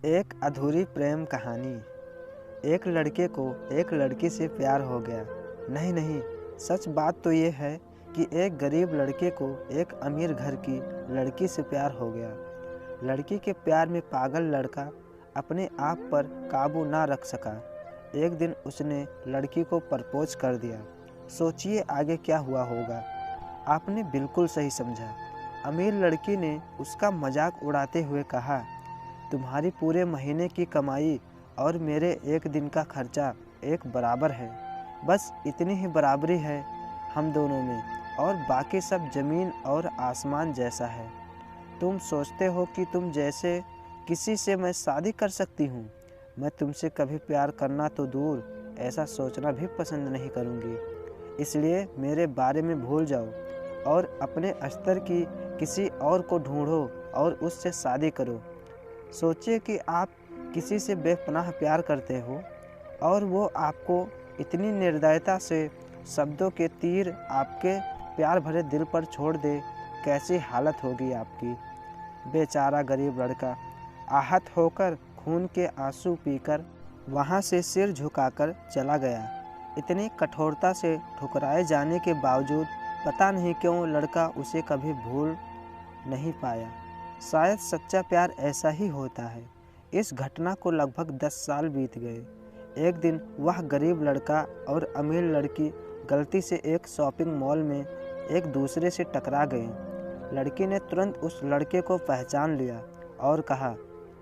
एक अधूरी प्रेम कहानी। एक लड़के को एक लड़की से प्यार हो गया। नहीं नहीं, सच बात तो ये है कि एक गरीब लड़के को एक अमीर घर की लड़की से प्यार हो गया। लड़की के प्यार में पागल लड़का अपने आप पर काबू ना रख सका। एक दिन उसने लड़की को प्रपोज कर दिया। सोचिए आगे क्या हुआ होगा। आपने बिल्कुल सही समझा। अमीर लड़की ने उसका मजाक उड़ाते हुए कहा, तुम्हारी पूरे महीने की कमाई और मेरे एक दिन का खर्चा एक बराबर है। बस इतनी ही बराबरी है हम दोनों में, और बाकी सब ज़मीन और आसमान जैसा है। तुम सोचते हो कि तुम जैसे किसी से मैं शादी कर सकती हूँ। मैं तुमसे कभी प्यार करना तो दूर, ऐसा सोचना भी पसंद नहीं करूँगी। इसलिए मेरे बारे में भूल जाओ और अपने स्तर की किसी और को ढूंढो और उससे शादी करो। सोचिए कि आप किसी से बेपनाह प्यार करते हो और वो आपको इतनी निर्दयता से शब्दों के तीर आपके प्यार भरे दिल पर छोड़ दे, कैसी हालत होगी आपकी। बेचारा गरीब लड़का आहत होकर खून के आंसू पीकर वहाँ से सिर झुकाकर चला गया। इतनी कठोरता से ठुकराए जाने के बावजूद पता नहीं क्यों लड़का उसे कभी भूल नहीं पाया। शायद सच्चा प्यार ऐसा ही होता है। इस घटना को लगभग 10 साल बीत गए। एक दिन वह गरीब लड़का और अमीर लड़की गलती से एक शॉपिंग मॉल में एक दूसरे से टकरा गए। लड़की ने तुरंत उस लड़के को पहचान लिया और कहा,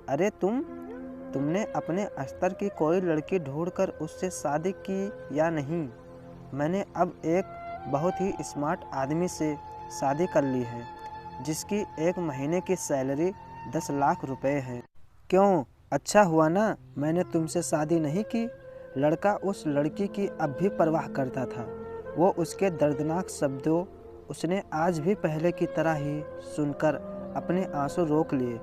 अरे तुमने अपने स्तर की कोई लड़की ढूंढकर उससे शादी की या नहीं? मैंने अब एक बहुत ही स्मार्ट आदमी से शादी कर ली है, जिसकी एक महीने की सैलरी 10 लाख रुपए है। क्यों, अच्छा हुआ ना मैंने तुमसे शादी नहीं की? लड़का उस लड़की की अब भी परवाह करता था। वो उसके दर्दनाक शब्दों उसने आज भी पहले की तरह ही सुनकर अपने आंसू रोक लिए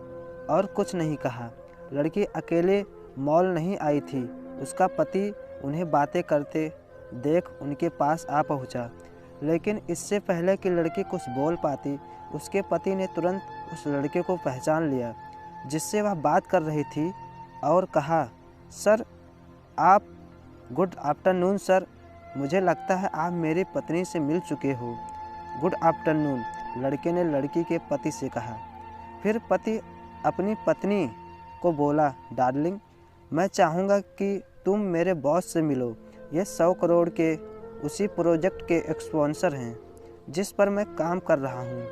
और कुछ नहीं कहा। लड़की अकेले मॉल नहीं आई थी। उसका पति उन्हें बातें करते देख उनके पास आ पहुंचा। लेकिन इससे पहले कि लड़की कुछ बोल पाती, उसके पति ने तुरंत उस लड़के को पहचान लिया जिससे वह बात कर रही थी और कहा, सर आप, गुड आफ्टरनून सर, मुझे लगता है आप मेरी पत्नी से मिल चुके हो। गुड आफ्टरनून, लड़के ने लड़की के पति से कहा। फिर पति अपनी पत्नी को बोला, डार्लिंग, मैं चाहूँगा कि तुम मेरे बॉस से मिलो। ये 100 करोड़ के उसी प्रोजेक्ट के स्पॉन्सर हैं जिस पर मैं काम कर रहा हूँ।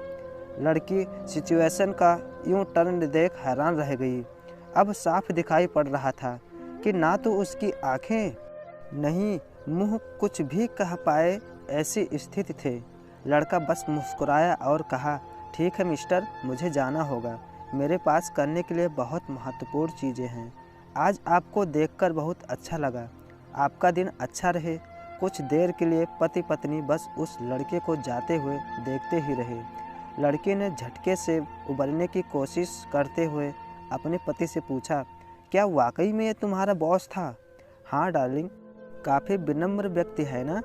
लड़की सिचुएशन का यूं टर्न देख हैरान रह गई। अब साफ दिखाई पड़ रहा था कि ना तो उसकी आंखें नहीं मुंह कुछ भी कह पाए ऐसी स्थिति थे। लड़का बस मुस्कुराया और कहा, ठीक है मिस्टर, मुझे जाना होगा। मेरे पास करने के लिए बहुत महत्वपूर्ण चीज़ें हैं। आज आपको देखकर बहुत अच्छा लगा। आपका दिन अच्छा रहे। कुछ देर के लिए पति पत्नी बस उस लड़के को जाते हुए देखते ही रहे। लड़के ने झटके से उबरने की कोशिश करते हुए अपने पति से पूछा, क्या वाकई में ये तुम्हारा बॉस था? हाँ डार्लिंग, काफ़ी विनम्र व्यक्ति है ना,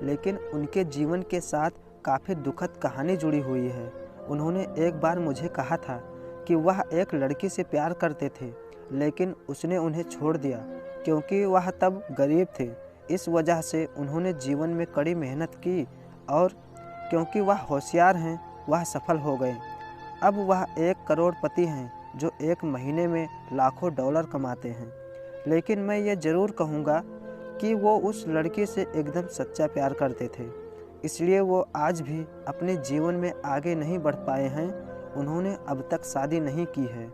लेकिन उनके जीवन के साथ काफ़ी दुखद कहानी जुड़ी हुई है। उन्होंने एक बार मुझे कहा था कि वह एक लड़की से प्यार करते थे, लेकिन उसने उन्हें छोड़ दिया क्योंकि वह तब गरीब थे। इस वजह से उन्होंने जीवन में कड़ी मेहनत की और क्योंकि वह होशियार हैं, वह सफल हो गए। अब वह 1 करोड़पति हैं जो एक महीने में लाखों डॉलर कमाते हैं। लेकिन मैं ये ज़रूर कहूँगा कि वो उस लड़की से एकदम सच्चा प्यार करते थे, इसलिए वो आज भी अपने जीवन में आगे नहीं बढ़ पाए हैं। उन्होंने अब तक शादी नहीं की है।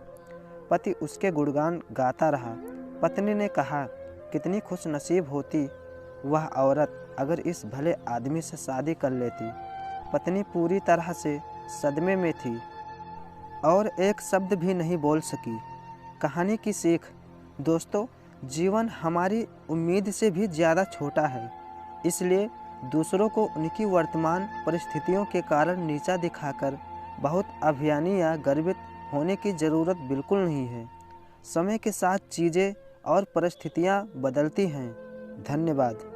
पति उसके गुणगान गाता रहा। पत्नी ने कहा, कितनी खुश नसीब होती वह औरत अगर इस भले आदमी से शादी कर लेती। पत्नी पूरी तरह से सदमे में थी और एक शब्द भी नहीं बोल सकी। कहानी की सीख, दोस्तों, जीवन हमारी उम्मीद से भी ज़्यादा छोटा है, इसलिए दूसरों को उनकी वर्तमान परिस्थितियों के कारण नीचा दिखाकर बहुत अभिमानी या गर्वित होने की ज़रूरत बिल्कुल नहीं है। समय के साथ चीज़ें और परिस्थितियाँ बदलती हैं। धन्यवाद।